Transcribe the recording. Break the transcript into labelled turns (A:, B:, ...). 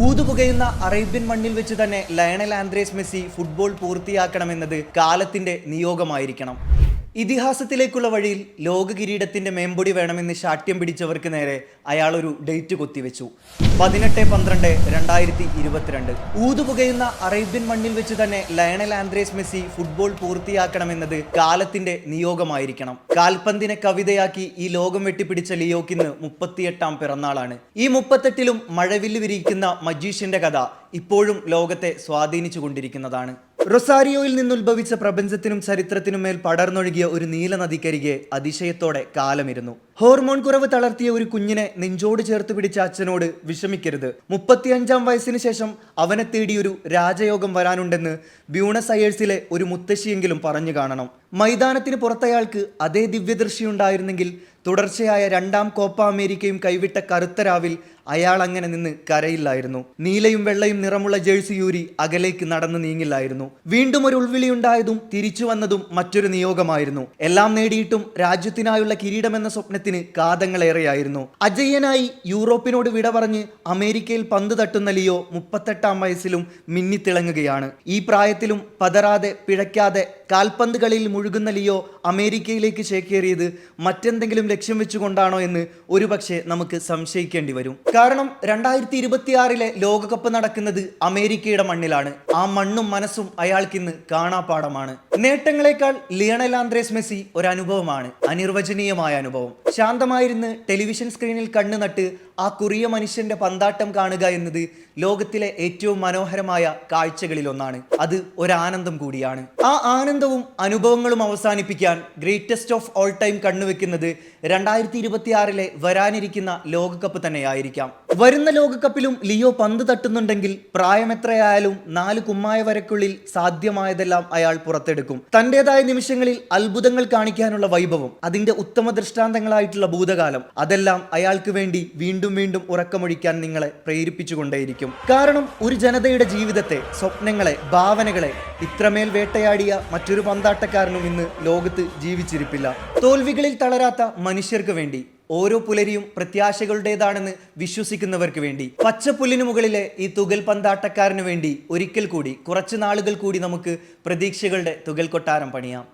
A: ഊതുപുകയുന്ന Arabian മണ്ണിൽ വെച്ച് തന്നെ ലയണൽ ആന്ദ്രേസ് മെസ്സി ഫുട്ബോൾ പൂർത്തിയാക്കണമെന്നത് കാലത്തിന്റെ നിയോഗമായിരിക്കണം. ഇതിഹാസത്തിലേക്കുള്ള വഴിയിൽ ലോക കിരീടത്തിന്റെ മേമ്പൊടി വേണമെന്ന് ശാഠ്യം പിടിച്ചവർക്ക് നേരെ അയാൾ ഒരു ഡേറ്റ് കൊത്തിവെച്ചു. 18/12/2022. ഊതുപുകയുന്ന അറേബ്യൻ മണ്ണിൽ വെച്ച് തന്നെ ലയണൽ ആന്ദ്രേസ് മെസ്സി ഫുട്ബോൾ പൂർത്തിയാക്കണമെന്നത് കാലത്തിന്റെ നിയോഗമായിരിക്കണം. കാൽപന്തിനെ കവിതയാക്കി ഈ ലോകം വെട്ടിപ്പിടിച്ച ലിയോക്കിന്ന് 38ാം പിറന്നാളാണ്. ഈ 38ലും മഴവില്ല് വിരിയിക്കുന്ന മജീഷ്യന്റെ കഥ ഇപ്പോഴും ലോകത്തെ സ്വാധീനിച്ചു കൊണ്ടിരിക്കുന്നതാണ്. റൊസാരിയോയിൽ നിന്നുത്ഭവിച്ച പ്രപഞ്ചത്തിനും ചരിത്രത്തിനും മേൽ പടർന്നൊഴുകിയ ഒരു നീല നദിക്കരികെ അതിശയത്തോടെ കാലമിരുന്നു. ഹോർമോൺ കുറവ് തളർത്തിയ ഒരു കുഞ്ഞിനെ നെഞ്ചോട് ചേർത്ത് പിടിച്ച അച്ഛനോട് വിഷമിക്കരുത്, 35ാം വയസ്സിന് ശേഷം അവനെ തേടിയൊരു രാജയോഗം വരാനുണ്ടെന്ന് ബ്യൂണസ് അയേഴ്സിലെ ഒരു മുത്തശ്ശിയെങ്കിലും പറഞ്ഞു കാണണം. മൈതാനത്തിന് പുറത്തയാൾക്ക് അതേ ദിവ്യദൃഷ്ടിയുണ്ടായിരുന്നെങ്കിൽ തുടർച്ചയായ 2ാം കോപ്പ അമേരിക്കയും കൈവിട്ട കറുത്ത രാവിൽ അയാൾ അങ്ങനെ നിന്ന് കരയില്ലായിരുന്നു. നീലയും വെള്ളയും നിറമുള്ള ജേഴ്സി യൂരി അകലേക്ക് നടന്നു നീങ്ങില്ലായിരുന്നു. വീണ്ടും ഒരു ഉൾവിളിയുണ്ടായതും തിരിച്ചു വന്നതും മറ്റൊരു നിയോഗമായിരുന്നു. എല്ലാം നേടിയിട്ടും രാജ്യത്തിനായുള്ള കിരീടമെന്ന സ്വപ്നത്തിന് കാതങ്ങളേറെയായിരുന്നു. അജയ്യനായി യൂറോപ്പിനോട് വിട പറഞ്ഞ് അമേരിക്കയിൽ പന്ത് തട്ടുന്ന ലിയോ 38ാം വയസ്സിലും മിന്നിത്തിളങ്ങുകയാണ്. ഈ പ്രായത്തിലും പതറാതെ പിഴയ്ക്കാതെ കാൽപന്ത് കളിയിൽ മുഴുകുന്ന ലിയോ അമേരിക്കയിലേക്ക് ചേക്കേറിയത് മറ്റെന്തെങ്കിലും ലക്ഷ്യം വെച്ചുകൊണ്ടാണോ എന്ന് ഒരുപക്ഷെ നമുക്ക് സംശയിക്കേണ്ടി വരും. കാരണം 2026 ലോകകപ്പ് നടക്കുന്നത് അമേരിക്കയുടെ മണ്ണിലാണ്. ആ മണ്ണും മനസ്സും അയാൾക്കിന്ന് കാണാപ്പാടമാണ്. നേട്ടങ്ങളെക്കാൾ ലിയണൽ ആന്ദ്രേസ് മെസ്സി ഒരു അനുഭവമാണ്, അനിർവചനീയമായ അനുഭവം. ശാന്തമായിരുന്ന് ടെലിവിഷൻ സ്ക്രീനിൽ കണ്ണു നട്ട് ആ കുറിയ മനുഷ്യന്റെ പന്താട്ടം കാണുക എന്നത് ലോകത്തിലെ ഏറ്റവും മനോഹരമായ കാഴ്ചകളിലൊന്നാണ്. അത് ഒരാനന്ദം കൂടിയാണ്. ആ ആനന്ദവും അനുഭവങ്ങളും അവസാനിപ്പിക്കാൻ ഗ്രേറ്റസ്റ്റ് ഓഫ് ഓൾ ടൈം കണ്ണുവെക്കുന്നത് 2026 വരാനിരിക്കുന്ന ലോകകപ്പ് തന്നെയായിരിക്കാം. വരുന്ന ലോകകപ്പിലും ലിയോ പന്ത് തട്ടുന്നുണ്ടെങ്കിൽ പ്രായമെത്രയായാലും 4 കുമ്മായ വരയ്ക്കുള്ളിൽ സാധ്യമായതെല്ലാം അയാൾ പുറത്തെടുക്കും. തന്റേതായ നിമിഷങ്ങളിൽ അത്ഭുതങ്ങൾ കാണിക്കാനുള്ള വൈഭവം, അതിന്റെ ഉത്തമ ദൃഷ്ടാന്തങ്ങളായിട്ടുള്ള ഭൂതകാലം, അതെല്ലാം അയാൾക്ക് വേണ്ടി വീണ്ടും വീണ്ടും ഉറക്കമൊഴിക്കാൻ നിങ്ങളെ പ്രേരിപ്പിച്ചുകൊണ്ടേയിരിക്കും. കാരണം ഒരു ജനതയുടെ ജീവിതത്തെ, സ്വപ്നങ്ങളെ, ഭാവനകളെ ഇത്രമേൽ വേട്ടയാടിയ മറ്റൊരു പന്താട്ടക്കാരനും ഇന്ന് ലോകത്ത് ജീവിച്ചിരിപ്പില്ല. തോൽവികളിൽ തളരാത്ത മനുഷ്യർക്ക് വേണ്ടി, ഓരോ പുലരിയും പ്രത്യാശകളുടേതാണെന്ന് വിശ്വസിക്കുന്നവർക്ക് വേണ്ടി, പച്ചപ്പുല്ലിനു മുകളിലെ ഈ തുകൽ പന്താട്ടക്കാരന് വേണ്ടി ഒരിക്കൽ കൂടി, കുറച്ചു നാളുകൾ കൂടി നമുക്ക് പ്രതീക്ഷകളുടെ തുകൽ കൊട്ടാരം പണിയാം.